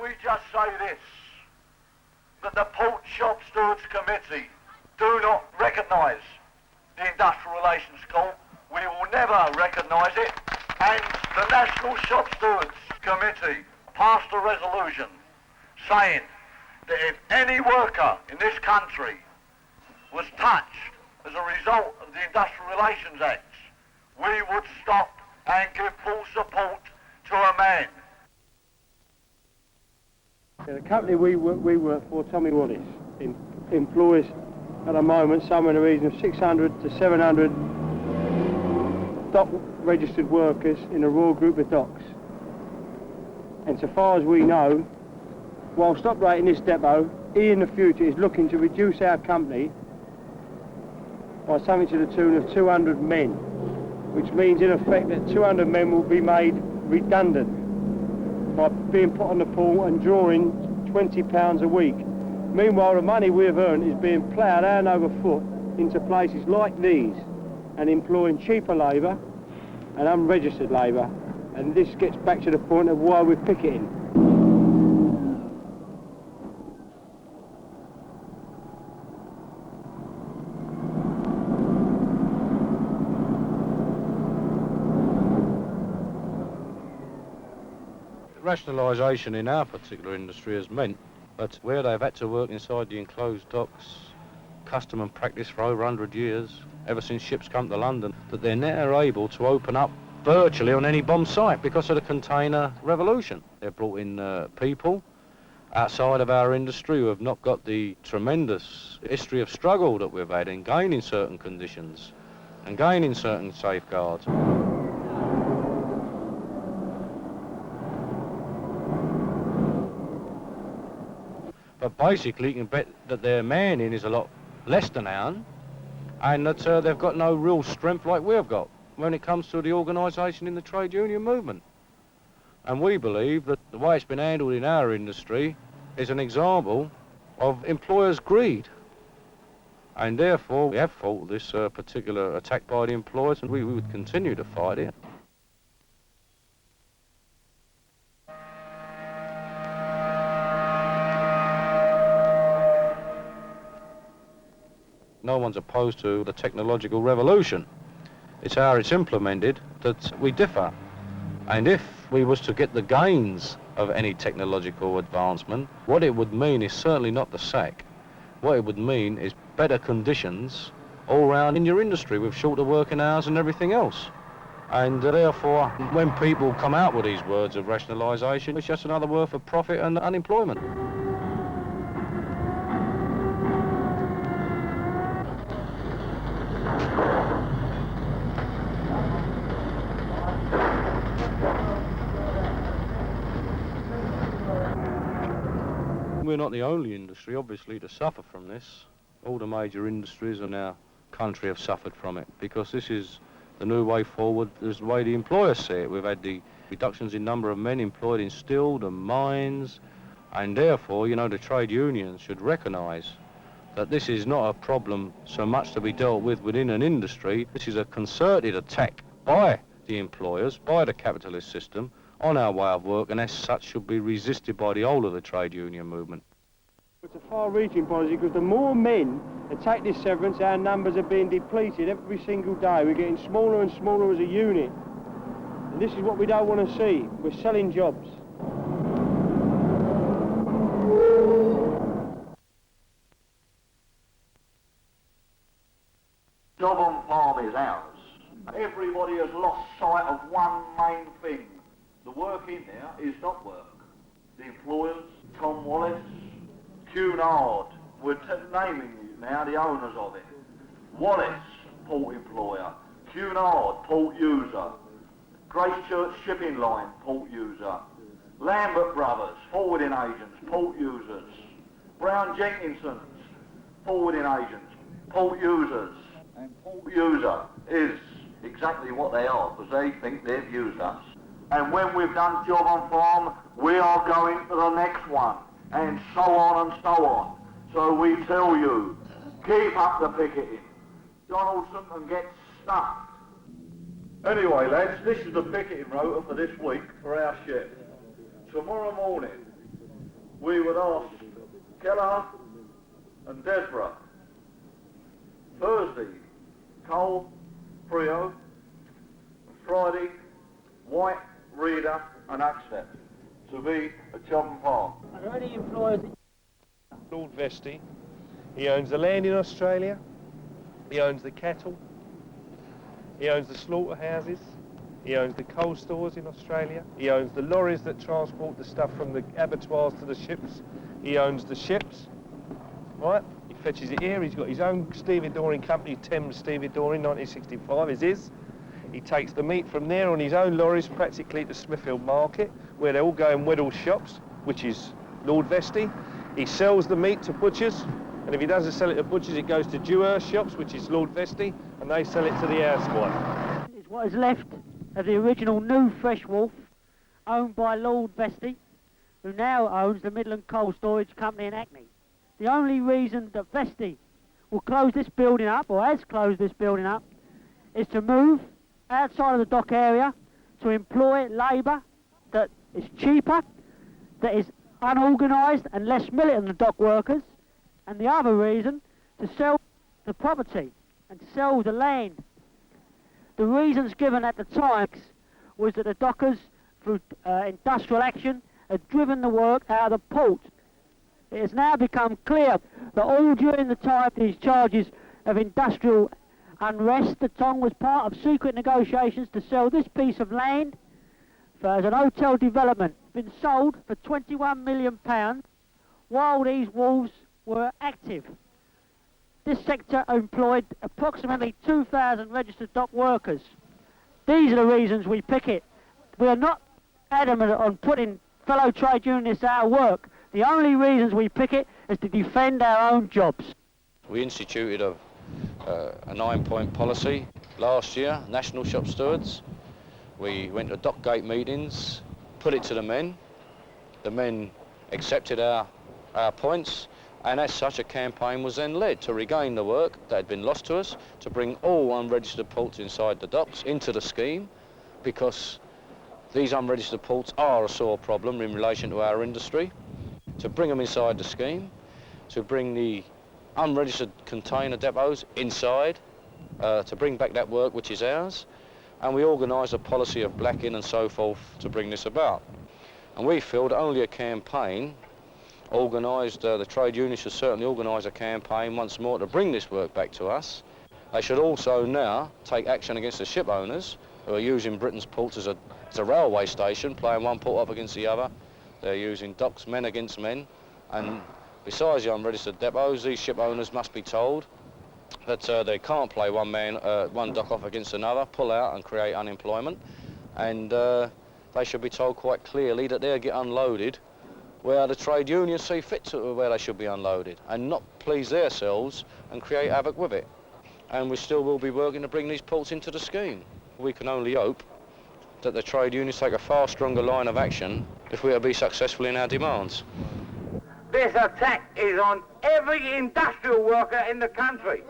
we just say this, that the Port Shop Stewards Committee do not recognise the Industrial Relations Court. We will never recognise it. And the National Shop Stewards Committee passed a resolution saying that if any worker in this country was touched as a result of the Industrial Relations Act, we would stop and give full support to a man. The company we work for, Tommy Wallace, employs at the moment somewhere in the region of 600 to 700 dock registered workers in a Royal Group of Docks. And so far as we know, whilst operating this depot, he in the future is looking to reduce our company by something to the tune of 200 men, which means in effect that 200 men will be made redundant by being put on the pool and drawing £20 a week. Meanwhile, the money we've earned is being ploughed hand over foot into places like these and employing cheaper labour and unregistered labour. And this gets back to the point of why we're picketing. Rationalisation in our particular industry has meant that where they've had to work inside the enclosed docks, custom and practice for over 100 years, ever since ships come to London, that they're now able to open up virtually on any bomb site because of the container revolution. They've brought in people outside of our industry who have not got the tremendous history of struggle that we've had in gaining certain conditions and gaining certain safeguards. But basically, you can bet that their manning is a lot less than ours, and that they've got no real strength like we've got when it comes to the organisation in the trade union movement. And we believe that the way it's been handled in our industry is an example of employers' greed. And therefore, we have fought this particular attack by the employers, and we would continue to fight it. No one's opposed to the technological revolution. It's how it's implemented that we differ. And if we was to get the gains of any technological advancement, what it would mean is certainly not the sack. What it would mean is better conditions all round in your industry with shorter working hours and everything else. And therefore, when people come out with these words of rationalisation, it's just another word for profit and unemployment. We're not the only industry, obviously, to suffer from this. All the major industries in our country have suffered from it because this is the new way forward. This is the way the employers see it. We've had the reductions in number of men employed in steel and mines, and therefore, you know, the trade unions should recognise that this is not a problem so much to be dealt with within an industry. This is a concerted attack by the employers, by the capitalist system, on our way of work, and as such should be resisted by the whole of the trade union movement. It's a far-reaching policy because the more men that take this severance, our numbers are being depleted every single day. We're getting smaller and smaller as a unit. And this is what we don't want to see. We're selling jobs. Job on farm is ours. Everybody has lost sight of one main thing. The work in there is not work. The employers, Tom Wallace, Cunard, we're naming now the owners of it. Wallace, port employer. Cunard, port user. Gracechurch Shipping Line, port user. Lambert Brothers, forwarding agents, port users. Brown Jenkinson's, forwarding agents, port users. And port user is exactly what they are, because they think they've used us. And when we've done job on farm, we are going to the next one, and so on and so on. So we tell you, keep up the picketing. Donaldson and get stuffed. Anyway, lads, this is the picketing rota for this week for our ship. Tomorrow morning, we would ask Keller and Desborough. Thursday, Cole, Frio. Friday, White, Reader and Axtep to be at Chobham Park. Are there any employers? Lord Vestey, he owns the land in Australia, he owns the cattle, he owns the slaughterhouses, he owns the coal stores in Australia, he owns the lorries that transport the stuff from the abattoirs to the ships, he owns the ships, right? He fetches it here, he's got his own stevedoring company, Thames Stevedoring, 1965 is his. He takes the meat from there on his own lorries practically to Smithfield Market, where they all go in Weddell shops, which is Lord Vestey. He sells the meat to butchers, and if he doesn't sell it to butchers, it goes to Dewhurst shops, which is Lord Vestey, and they sell it to the housewife. It's what is left of the original New Fresh Wolf, owned by Lord Vestey, who now owns the Midland Coal Storage Company in Hackney. The only reason that Vestey will close this building up, or has closed this building up, is to move outside of the dock area to employ labour that is cheaper, that is unorganised and less militant than dock workers, and the other reason, to sell the property and to sell the land. The reasons given at the time was that the dockers, through industrial action, had driven the work out of the port. It has now become clear that all during the time of these charges of industrial unrest, the Tong was part of secret negotiations to sell this piece of land as an hotel development, been sold for £21 million while these wolves were active. This sector employed approximately 2,000 registered dock workers. These are the reasons we picket. We are not adamant on putting fellow trade unionists out of work. The only reasons we picket is to defend our own jobs. We instituted a 9-point policy last year, national shop stewards. We went to dock gate meetings, put it to the men. The men accepted our points, and as such a campaign was then led to regain the work that had been lost to us, to bring all unregistered ports inside the docks into the scheme, because these unregistered ports are a sore problem in relation to our industry, to bring them inside the scheme, to bring the unregistered container depots inside, to bring back that work which is ours, and we organised a policy of blacking and so forth to bring this about. And we feel that only a campaign organised, the trade unions should certainly organise a campaign once more to bring this work back to us. They should also now take action against the ship owners who are using Britain's ports as a railway station, playing one port off against the other. They're using docks, men against men, and besides the unregistered depots, these ship owners must be told that they can't play one dock off against another, pull out and create unemployment, and they should be told quite clearly that they'll get unloaded where the trade unions see fit to where they should be unloaded, and not please themselves and create havoc with it. And we still will be working to bring these ports into the scheme. We can only hope that the trade unions take a far stronger line of action if we are to be successful in our demands. This attack is on every industrial worker in the country,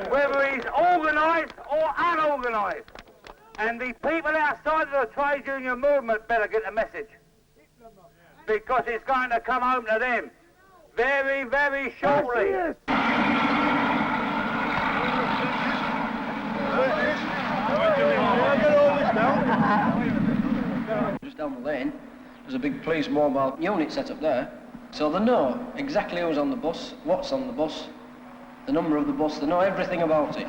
whether he's organised or unorganised. And the people outside of the trade union movement better get the message, because it's going to come home to them very, very shortly. Just down the lane, there's a big police mobile unit set up there. So they know exactly who's on the bus, what's on the bus, the number of the bus, they know everything about it.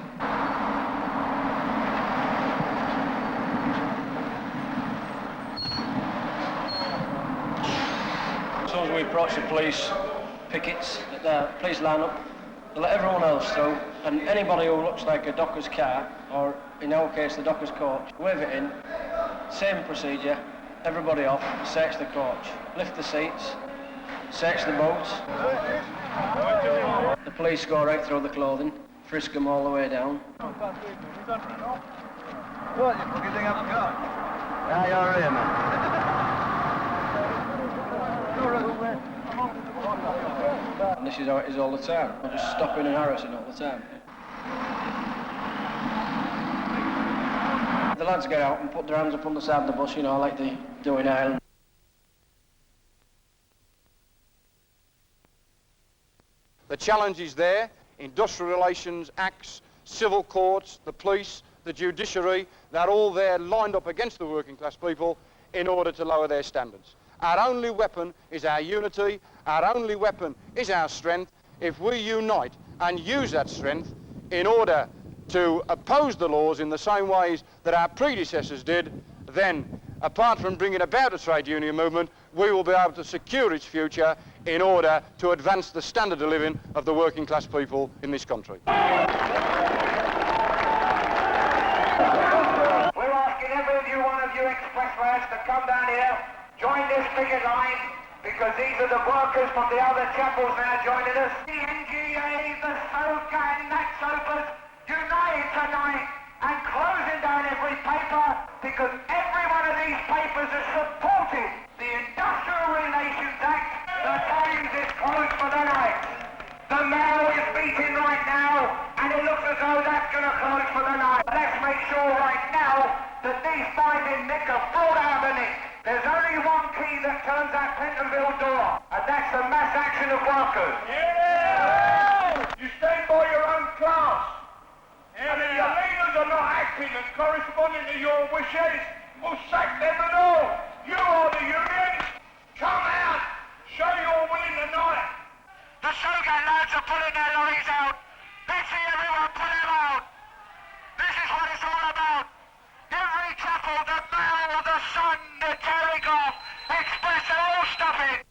As soon as we approach the police pickets at the police line up, they let everyone else through, and anybody who looks like a docker's car, or in our case the docker's coach, wave it in, same procedure, everybody off, search the coach, lift the seats, search the boats. The police go right through the clothing, frisk them all the way down. What, you fucking thing up the car? Yeah, you're here, man. And this is how it is all the time. We're just stopping and harassing all the time. The lads get out and put their hands up on the side of the bus, you know, like they do in Ireland. The challenge is there. Industrial relations, acts, civil courts, the police, the judiciary, they're all there lined up against the working class people in order to lower their standards. Our only weapon is our unity. Our only weapon is our strength. If we unite and use that strength in order to oppose the laws in the same ways that our predecessors did, then, apart from bringing about a trade union movement, we will be able to secure its future in order to advance the standard of living of the working class people in this country. We're asking every one of you express lads to come down here, join this picket line, because these are the workers from the other chapels now joining us. The NGA, the SOCA and NATSOPers united tonight and closing down every paper, because every one of these papers has supported the Industrial Relations Act. The Times is closed for the night. The Mail is beating right now, and it looks as though that's going to close for the night. Let's make sure right now that these guys in Nick are brought out of the Nick. There's only one key that turns that Pentonville door, and that's the mass action of workers. Yeah! You stand by your own class. Yeah. And if your leaders are not acting and corresponding to your wishes, we'll sack them and all. You are the unions. Come out. Show your will tonight. The SOGA lads are pulling their lorries out. Let's see everyone pull them out. This is what it's all about. Every chapel, the Mail, the Sun, the Telegraph, Express, they're all stopping.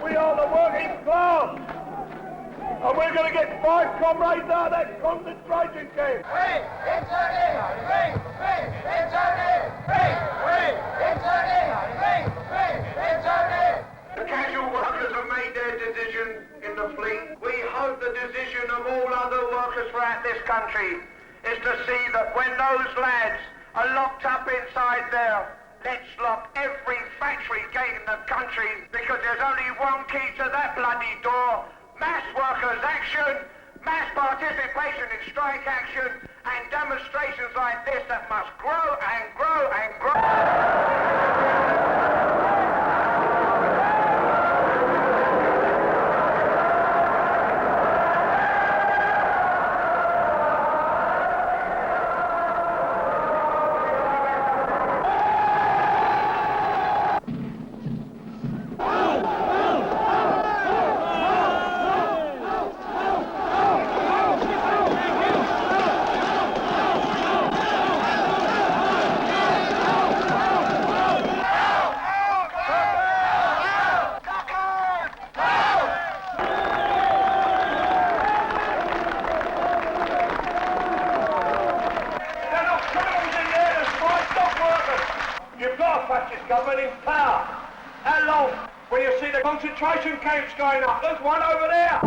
We are the working class, and we're going to get 5 comrades out of that concentration camp. Free! Internee! Free! Free! Internee! Free! Free! Internee! Free! Free! Internee! The casual workers have made their decision in the fleet. We hope the decision of all other workers throughout this country is to see that when those lads are locked up inside there, let's lock every factory gate in the country, because there's only one key to that bloody door. Mass workers' action, mass participation in strike action, and demonstrations like this that must grow and grow and grow. Government in power. How long? When you see the concentration camps going up, there's one over there.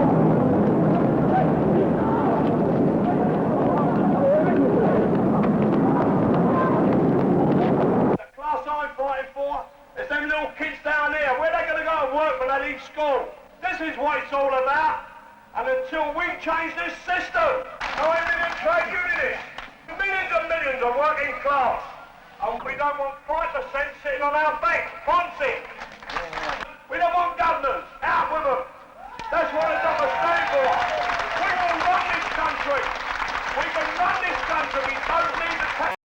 The class I'm fighting for is them little kids down there. Where are they going to go and work when they leave school? This is what it's all about. And until we change this system, no million trade unionists, millions of working class. And we don't want 5% sitting on our back, Ponzi. We don't want governors. Out with them. That's what the dockers stand for.